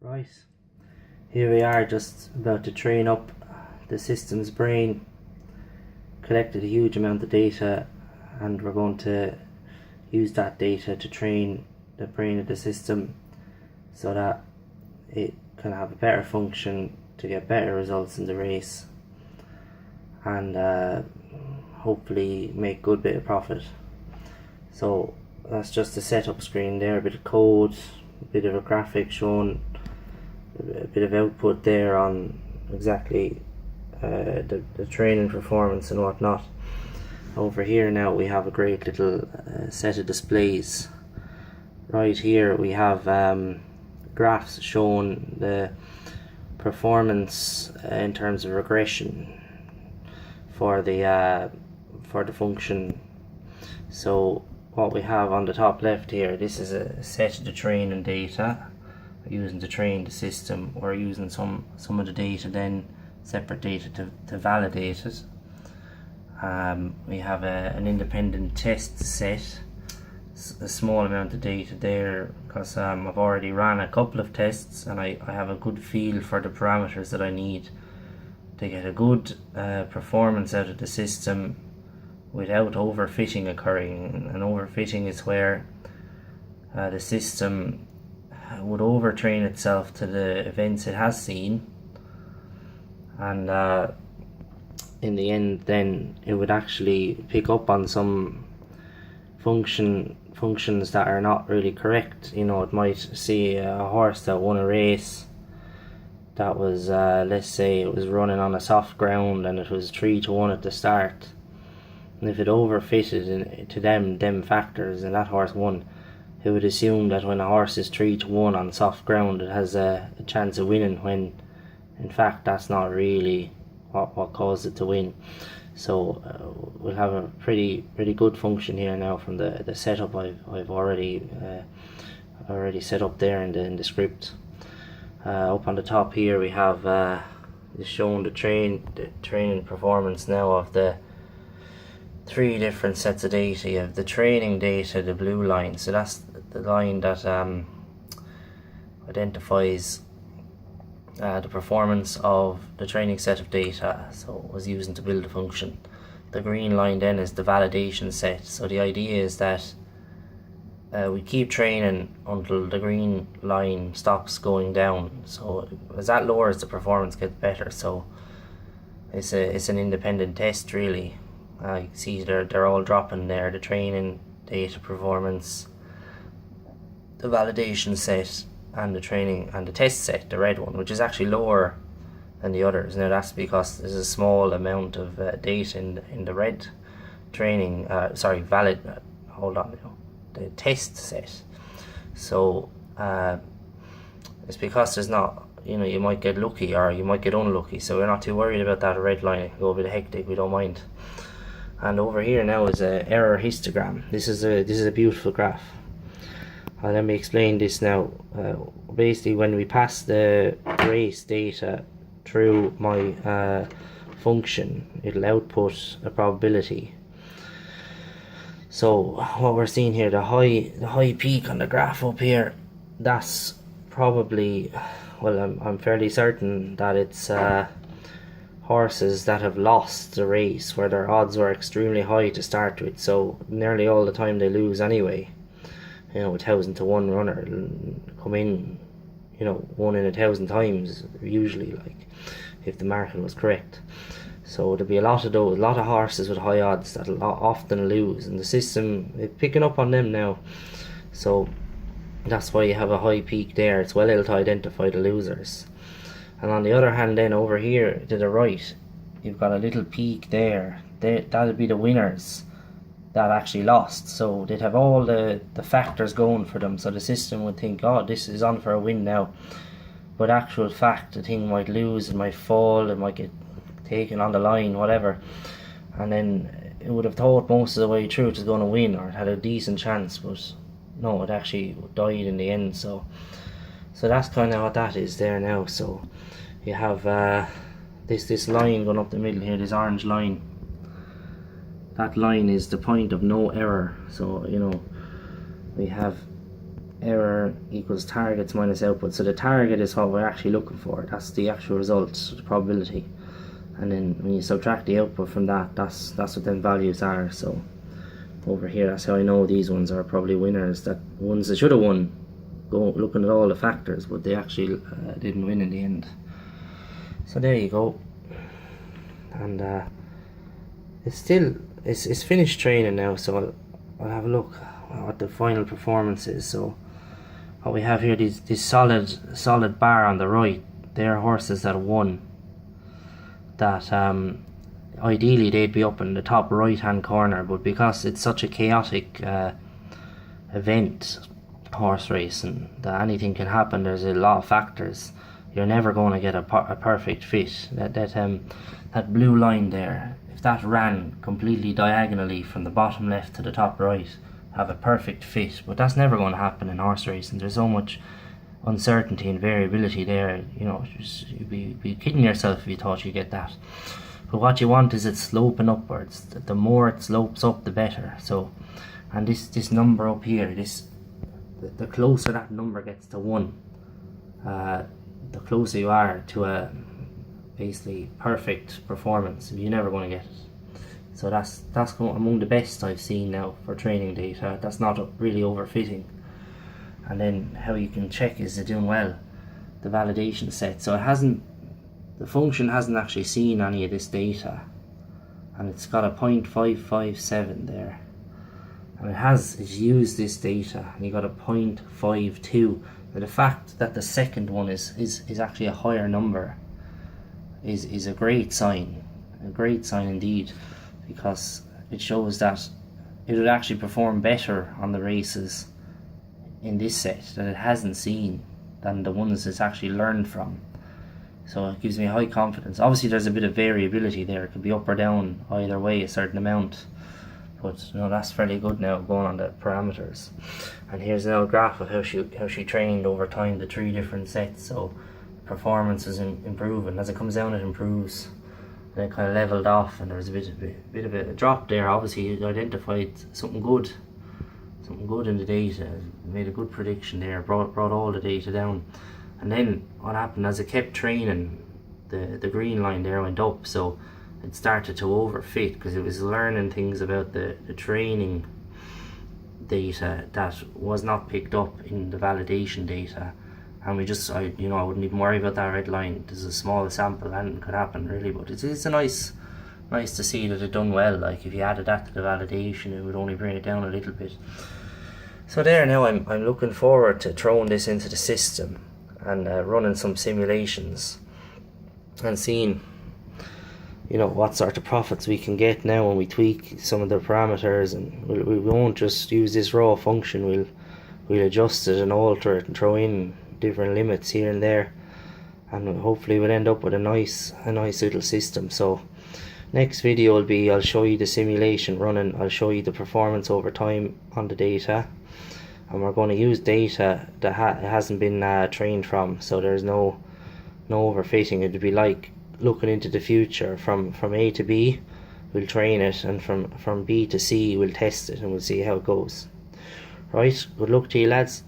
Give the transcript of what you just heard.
Right, here we are just about to train up the system's brain. Collected a huge amount of data, and we're going to use that data to train the brain of the system so that it can have a better function to get better results in the race and hopefully make a good bit of profit. So that's just the setup screen there, a bit of code, a bit of a graphic showing a bit of output there on exactly the training performance and whatnot. Over here now we have a great little set of displays. Right here we have graphs showing the performance in terms of regression for the function. So what we have on the top left here, this is a set of the training data we're using to train the system. We're using some of the data, then separate data to validate it. We have an independent test set, a small amount of data there because I've already ran a couple of tests and I have a good feel for the parameters that I need to get a good performance out of the system without overfitting occurring. And overfitting is where the system would overtrain itself to the events it has seen, and in the end then it would actually pick up on some functions that are not really correct. You know, it might see a horse that won a race that was let's say it was running on a soft ground and it was 3-1 at the start, and if it overfitted to them factors and that horse won, it would assume that when a horse is 3-1 on soft ground it has a chance of winning, when in fact that's not really what caused it to win. So we'll have a pretty good function here now from the setup I've already set up there in the script. Up on the top here we have showing the training performance now of the 3 different sets of data. You have the training data, the blue line, so that's the line that identifies the performance of the training set of data, so it was using to build a function. The green line then is the validation set, so the idea is that we keep training until the green line stops going down, so as that lowers the performance gets better. So it's an independent test really. You can see they're all dropping there, the training data performance, the validation set, and the training and the test set, the red one, which is actually lower than the others. Now that's because there's a small amount of data in the red training the test set. So it's because there's not, you might get lucky or you might get unlucky, so we're not too worried about that red line. It can go a bit hectic, we don't mind. And over here now is a error histogram. This is a beautiful graph. And let me explain this now. Basically, when we pass the race data through my function, it'll output a probability. So what we're seeing here, the high peak on the graph up here, that's probably, well, I'm fairly certain that it's horses that have lost the race where their odds were extremely high to start with, so nearly all the time they lose anyway. 1,000-to-1 runner come in, 1 in 1,000 times usually, like, if the marking was correct. So there'll be a lot of horses with high odds that'll often lose, and the system is picking up on them now. So that's why you have a high peak there. It's well able to identify the losers. And on the other hand, then over here to the right, you've got a little peak there. That'll be the winners that actually lost. So they'd have all the factors going for them, so the system would think, oh, this is on for a win now. But actual fact, the thing might lose, it might fall, it might get taken on the line, whatever, and then it would have thought most of the way through it was going to win, or it had a decent chance, but no, it actually died in the end. So that's kind of what that is there now. So you have this line going up the middle here, this orange line. That line is the point of no error. So we have error equals targets minus output. So the target is what we're actually looking for. That's the actual result, the probability. And then when you subtract the output from that, that's what them values are. So over here, that's how I know these ones are probably winners. That ones that should have won, go looking at all the factors, but they actually didn't win in the end. So there you go. And it's finished training now, so I'll have a look at what the final performance is. So what we have here, this solid bar on the right, they're horses that won. That ideally they'd be up in the top right hand corner, but because it's such a chaotic event, horse racing, that anything can happen, there's a lot of factors, you're never going to get a perfect fit. That blue line there, if that ran completely diagonally from the bottom left to the top right, have a perfect fit, but that's never going to happen in horse racing. There's so much uncertainty and variability there, you know, you'd be kidding yourself if you thought you get that. But what you want is it sloping upwards. The more it slopes up, the better. So, and this number up here, the closer that number gets to 1, the closer you are to a basically perfect performance. You're never going to get it. So that's among the best I've seen now for training data. That's not really overfitting. And then how you can check is it doing well, the validation set. So the function hasn't actually seen any of this data, and it's got a 0.557 there, and it's used this data, and you got a 0.52. But the fact that the second one is actually a higher number is a great sign indeed, because it shows that it would actually perform better on the races in this set that it hasn't seen than the ones it's actually learned from. So it gives me high confidence. Obviously there's a bit of variability there, it could be up or down either way a certain amount, but you know, that's fairly good now going on the parameters. And here's an old graph of how she trained over time, the 3 different sets. So performance is improving. As it comes down, it improves, and it kind of leveled off, and there was a bit of a drop there. Obviously it identified something good in the data, made a good prediction there, brought all the data down. And then what happened, as it kept training, the green line there went up, so it started to overfit because it was learning things about the training data that was not picked up in the validation data. And I wouldn't even worry about that red line. There's a small sample and it could happen really, but it's a nice to see that it done well. Like if you added that to the validation, it would only bring it down a little bit. So there now, I'm looking forward to throwing this into the system and running some simulations and seeing, you know, what sort of profits we can get now when we tweak some of the parameters. And we won't just use this raw function, we'll adjust it and alter it and throw in different limits here and there, and hopefully we'll end up with a nice little system. So next video will be, I'll show you the simulation running, I'll show you the performance over time on the data, and we're going to use data that hasn't been trained from, so there's no overfitting. It'd be like looking into the future. From A to B we'll train it, and from B to C we'll test it, and we'll see how it goes. Right, good luck to you lads.